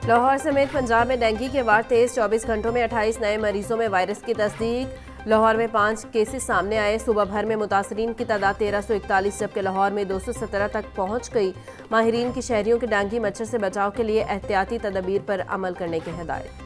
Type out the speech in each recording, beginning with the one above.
लाहौर समेत पंजाब में डेंगू के वार तेज, 24 घंटों में 28 नए मरीजों में वायरस की तस्दीक। लाहौर में 5 केसेस सामने आए। सुबह भर में मुतासरीन की तादाद 1341, जबकि लाहौर में 217 तक पहुंच गई। माहिरीन की शहरियों के डेंगू मच्छर से बचाव के लिए एहतियाती तदबीर पर अमल करने की हिदायत।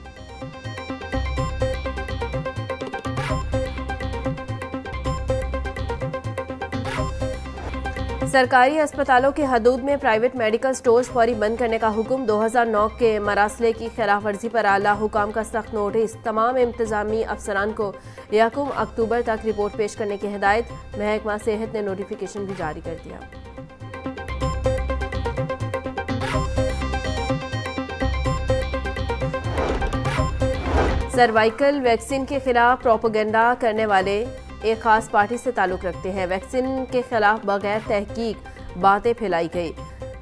सरकारी अस्पतालों की हदूद में प्राइवेट मेडिकल स्टोर्स फौरी बंद करने का हुक्म। 2009 के मरासले की खिलाफ वर्जी पर आला हुकाम का सख्त नोटिस। तमाम इंतजामी अफसरान को 1 अक्टूबर तक रिपोर्ट पेश करने की हिदायत। महकमा सेहत ने नोटिफिकेशन भी जारी कर दिया। सर्वाइकल वैक्सीन के खिलाफ प्रोपेगेंडा करने वाले एक खास पार्टी से ताल्लुक रखते हैं। वैक्सीन के खिलाफ बगैर तहकीक बातें फैलाई गई।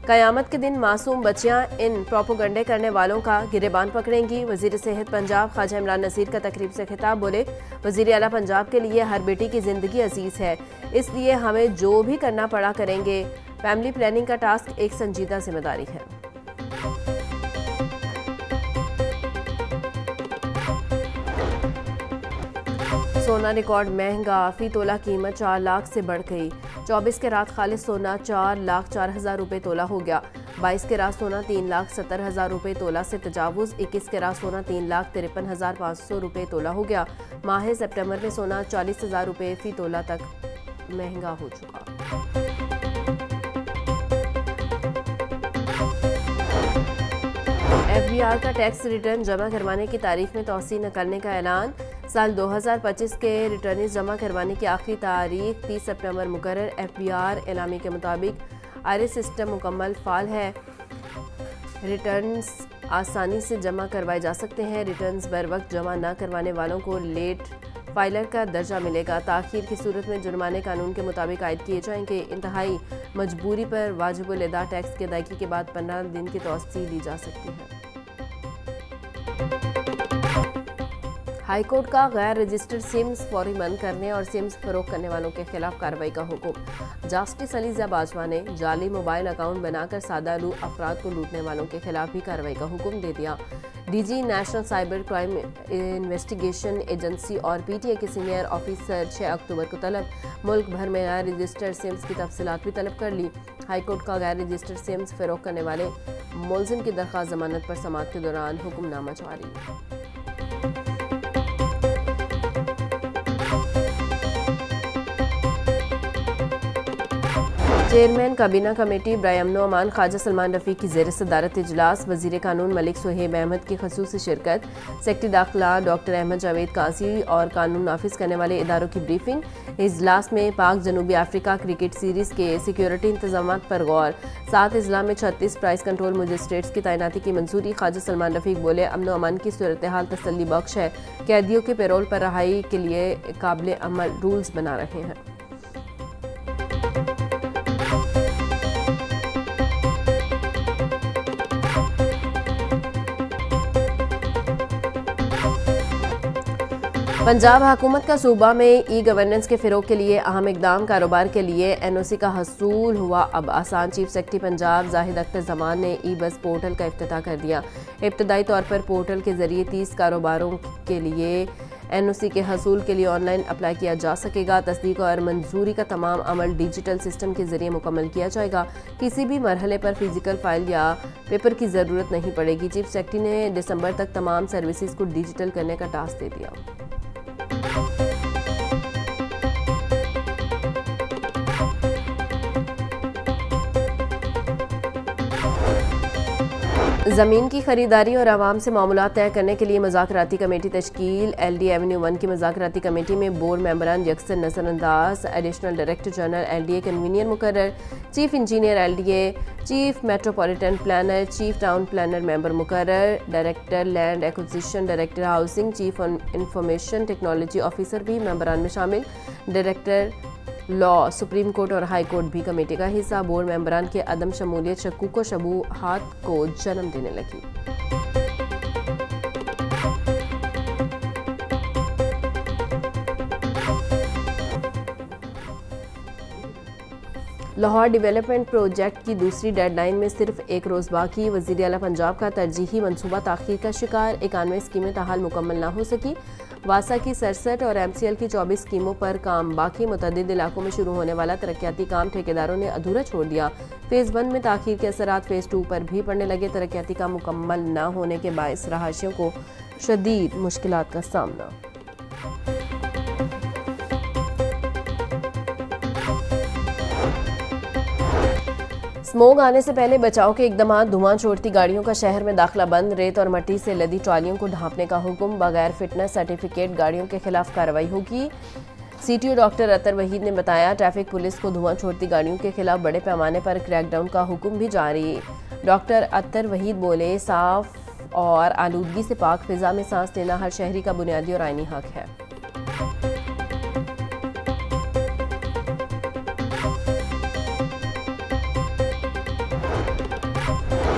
कयामत के दिन मासूम बच्चियां इन प्रोपेगेंडे करने वालों का गिरेबान पकड़ेंगी। वजीर सेहत पंजाब ख्वाजा इमरान नज़ीर का तकरीब से खिताब। बोले, वजीर आला पंजाब के लिए हर बेटी की जिंदगी अजीज है, इसलिए हमें जो भी करना पड़ा करेंगे। फैमिली प्लानिंग का टास्क एक संजीदा जिम्मेदारी है। सोना रिकॉर्ड महंगा, फी तोला कीमत 4 लाख से बढ़ गई। 24 के रात खालिस सोना 4,04,000 रुपये तोला हो गया। 22 के रात सोना 3,70,000 रुपये तोला से तजावुज। 21 के रात सोना 3,53,500 रुपये तोला हो गया। माह सितंबर में सोना 40,000 रुपये फी तोला तक महंगा हो चुका। FBI का टैक्स रिटर्न जमा करवाने की तारीख में तौसीह निकालने का ऐलान। साल 2025 के रिटर्न्स जमा करवाने की आखिरी तारीख 30 सितंबर मुकर्रर। FBI एलामी के मुताबिक आईरिस सिस्टम मुकम्मल फाल है। रिटर्न्स आसानी से जमा करवाए जा सकते हैं। रिटर्न्स बर वक्त जमा न करवाने वालों को लेट फाइलर का दर्जा मिलेगा। ताखीर की सूरत में जुर्माने कानून के मुताबिक आयद किए जाएंगे। इंतहाई मजबूरी पर वाजिबुल अदा टैक्स की अदायगी के बाद 15 दिन की तौसीह दी जा सकती है। हाईकोर्ट का गैर रजिस्टर्ड सिम्स फौरी बंद करने और सिम्स फरोख्त करने वालों के खिलाफ कार्रवाई का हुक्म। जस्टिस अलीजा बाजवा ने जाली मोबाइल अकाउंट बनाकर सादालू अफराद को लूटने वालों के खिलाफ भी कार्रवाई का हुक्म दे दिया। DG national cyber crime investigation agency और PTA के सीनियर ऑफिसर 6 अक्टूबर को तलब। मुल्क भर में गैर रजिस्टर्ड सिम्स की तफसीलात भी तलब कर ली। हाईकोर्ट का गैर रजिस्टर्ड सिम्स फरोख्त करने वाले मुलजिम की दरख्वास्त जमानत पर समाअत के दौरान हुक्मनामा जारी। चेयरमैन काबीना कमेटी बराए अमनो अमान ख्वाजा सलमान रफ़ी की ज़ेर सदारत इजलास। वज़ीर कानून मलिक सुहेब अहमद की ख़ुसूसी शिरकत। सेक्रेटरी दाखिला डॉक्टर अहमद जावेद काजी और कानून नाफिज करने वाले इदारों की ब्रीफिंग। इजलास में पाक जनूबी अफ्रीका क्रिकेट सीरीज़ के सिक्योरिटी इंतजामात पर गौर। 7 अजला में 36 प्राइस कंट्रोल मजिस्ट्रेट्स की तैनाती की मंजूरी। ख्वाजा सलमान रफ़ी बोले, अमनो अमान की सूरत हाल तसल्ली बख्श है। कैदियों के पैरोल पर रहाई के लिए काबिल अमल रूल्स बना रहे हैं। पंजाब हुकूमत का सूबा में ई गवर्नेंस के फ़रोग के लिए अहम इकदाम। कारोबार के लिए NOC का हसूल हुआ अब आसान। चीफ सेक्रेटरी पंजाब जाहिद अख्तर जमान ने ई-बस पोर्टल का इफ्तिताह कर दिया। इब्तदाई तौर पर पोर्टल के जरिए 30 कारोबारों के लिए NOC के हसूल के लिए ऑनलाइन अप्लाई किया जा सकेगा। तस्दीक और मंजूरी का तमाम अमल डिजिटल सिस्टम के जरिए मुकम्मल किया जाएगा। किसी भी मरहले पर फिजिकल फाइल या पेपर की ज़रूरत नहीं पड़ेगी। चीफ सेक्रेटरी ने दिसंबर तक तमाम सर्विसेज को डिजिटल करने का टास्क दे दिया। ज़मीन की खरीदारी और आवाम से मामलात तय करने के लिए मुज़ाकराती कमेटी तश्कील। LD एवेन्यू 1 की मुज़ाकराती कमेटी में बोर्ड मेंबरान यकसर नज़रअंदाज। Additional director general LDA convener मुकर्रर। Chief engineer LDA, chief metropolitan planner, chief town planner member मुकर्रर। Director land acquisition, director housing, chief information technology officer भी मेंबरान में शामिल। डायरेक्टर लॉ, सुप्रीम कोर्ट और हाई कोर्ट भी कमेटी का हिस्सा। बोर्ड मेंबरान की अदम शमूलियत शक्कूक व शुबहात को जन्म देने लगी। लाहौर डेवलपमेंट प्रोजेक्ट की दूसरी डेडलाइन में सिर्फ एक रोज़ बाकी। वज़ीर आला पंजाब का तरजीही मनसूबा ताख़ीर का शिकार। 91 स्कीमें ताहाल मुकम्मल ना हो सकी। वासा की 67 और MCL की 24 स्कीमों पर काम बाकी। मुतअद्दिद इलाकों में शुरू होने वाला तरक्याती काम ठेकेदारों ने अधूरा छोड़ दिया। फेज़ 1 में ताख़ीर के असरात फेज़ 2 पर भी पड़ने लगे। तरक्याती काम मुकम्मल न होने के बायस रहायशियों को शदीद मुश्किलात का सामना। स्मोग आने से पहले बचाव के इकदाम। धुआं छोड़ती गाड़ियों का शहर में दाखिला बंद। रेत और मट्टी से लदी ट्रालियों को ढांपने का हुक्म। बगैर फिटनेस सर्टिफिकेट गाड़ियों के खिलाफ कार्रवाई होगी। CTO डॉक्टर अतर वहीद ने बताया, ट्रैफिक पुलिस को धुआं छोड़ती गाड़ियों के खिलाफ बड़े पैमाने पर क्रैकडाउन का हुक्म भी जारी। डॉक्टर अतर वहीद बोले, साफ और आलूदगी से पाक फिजा में सांस लेना हर शहरी का बुनियादी और आईनी हक है।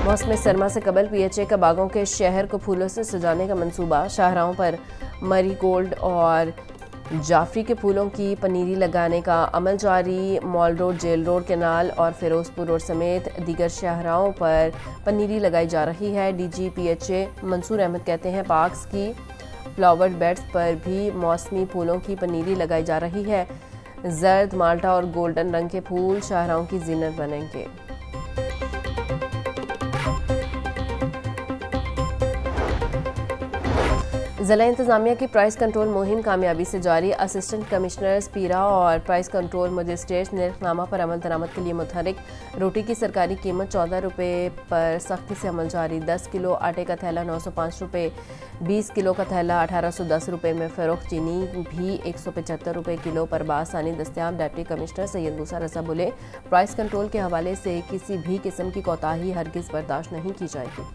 मौसम सरमा से कबल PHA का बागों के शहर को फूलों से सजाने का मंसूबा। शाहराहों पर मरीगोल्ड और जाफरी के फूलों की पनीरी लगाने का अमल जारी। Mall Road, Jail Road, Canal और फिरोजपुर रोड समेत दीगर शाहराहों पर पनीरी लगाई जा रही है। DG PHA मंसूर अहमद कहते हैं, पार्क्स की फ्लावर बेड्स पर भी मौसमी फूलों की पनीरी लगाई जा रही है। जर्द, माल्टा और गोल्डन रंग के फूल शाहराहों की जीनत बनेंगे। ज़िला इंतज़ामिया की प्राइस कंट्रोल मुहिम कामयाबी से जारी। असिस्टेंट कमिश्नर्स पीरा और प्राइस कंट्रोल मजिस्ट्रेट्स निर्खनामा पर अमल दरामद के लिए मुतहरिक। रोटी की सरकारी कीमत 14 रुपये पर सख्ती से अमल जारी। 10 किलो आटे का थैला 905 रुपये, 20 किलो का थैला 1810 रुपये में फ़रोख्त। चीनी भी 175 रुपये किलो पर बासानी दस्तियाब। डिप्टी कमिश्नर सैयद मूसा रज़ा बोले, प्राइस कंट्रोल के हवाले से किसी भी किस्म की कोताही हरगिज़ बर्दाश्त नहीं की जाएगी।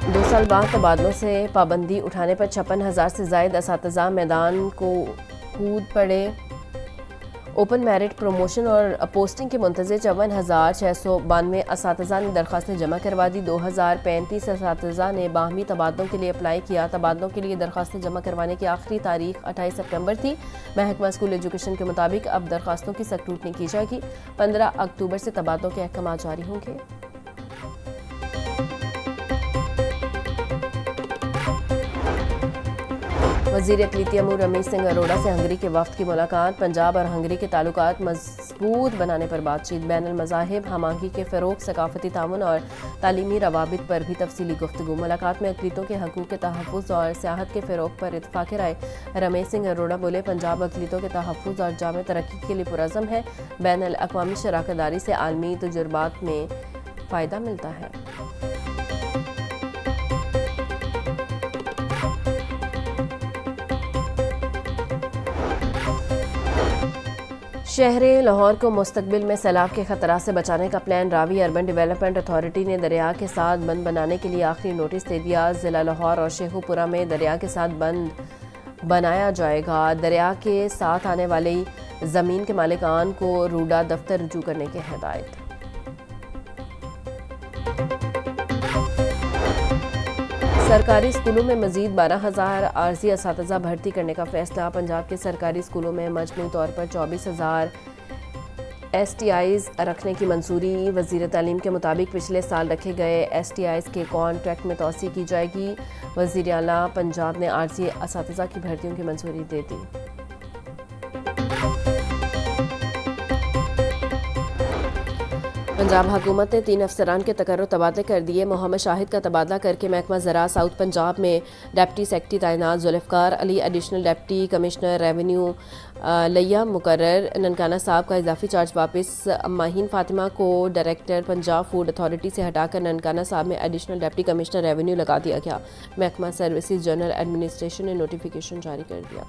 2 साल बाद तबादलों से पाबंदी उठाने पर 56,000 से ज़ायद असातिज़ा मैदान को कूद पड़े। ओपन मेरिट प्रमोशन और पोस्टिंग के मुंतज़िर 54,692 असातिज़ा ने दरख्वास्तें जमा करवा दी। 2,035 असातिज़ा ने बाहमी तबादलों के लिए अप्लाई किया। तबादलों के लिए दरख्वास्तें जमा करवाने की आखिरी तारीख 28 सितंबर थी। महकमा स्कूल एजुकेशन के मुताबिक अब दरख्वास्तों की सकरूटनी की जाएगी। 15 अक्टूबर से तबादलों के अहकाम जारी होंगे। वज़ीर इक़लीती अमूर रमेश सिंह अरोड़ा से हंगरी के वफ़द की मुलाकात। पंजाब और हंगरी के ताल्लुकात मजबूत बनाने पर बातचीत। बैनुल मज़ाहिब हमागी के फ़रोग़, सकाफ़ती ताउन और तालीमी रवाबित पर भी तफसीली गुफ्तगू। मुलाकात में अक़लीतों के हकूक़ के तहफ़्फ़ुज़ और सियाहत के फ़रोग़ पर इत्तफ़ाक़ राय। रमेश सिंह अरोड़ा बोले, पंजाब अक़लीतों के तहफ़्फ़ुज़ और जामे तरक्की के लिए पुरअज़्म है। बैनुल अक़वामी शराकतदारी से आलमी तजुर्बात में फ़ायदा मिलता है। शहर लाहौर को मुस्तकबिल में सैलाब के खतरा से बचाने का plan. Ravi urban development authority ने दरिया के साथ बंद बनाने के लिए आखिरी नोटिस दे दिया। ज़िला लाहौर और शेखुपुरा में दरिया के साथ बंद बनाया जाएगा। दरिया के साथ आने वाली ज़मीन के मालिकान को रूडा दफ्तर रुजू करने की हिदायत। सरकारी स्कूलों में मजीद 12,000 आर्जी असातिज़ा भर्ती करने का फैसला। पंजाब के सरकारी स्कूलों में मजमूई तौर पर 24,000 STIs रखने की मंजूरी। वज़ीर तालीम के मुताबिक पिछले साल रखे गए STIs के कॉन्ट्रैक्ट में तोसी की जाएगी। वज़ीर आला पंजाब ने आर्जी असातिज़ा की भर्तियों की मंजूरी दे दी। पंजाब हुकूमत ने 3 अफसरान के तकर्रुर तबादले कर दिए। मोहम्मद शाहिद का तबादला करके महकमा ज़राअत साउथ पंजाब में डिप्टी सेक्रेटरी तैनात। Zulfiqar Ali additional deputy commissioner revenue लिया मुकर्रर। ननकाना साहब का इजाफी चार्ज वापस। माहीन फातिमा को डायरेक्टर पंजाब फूड अथॉरिटी से हटाकर ननकाना साहब में एडिशनल डिप्टी कमिश्नर रेवेन्यू लगा दिया गया। महकमा सर्विसेज जनरल एडमिनिस्ट्रेशन ने नोटिफिकेशन जारी कर दिया।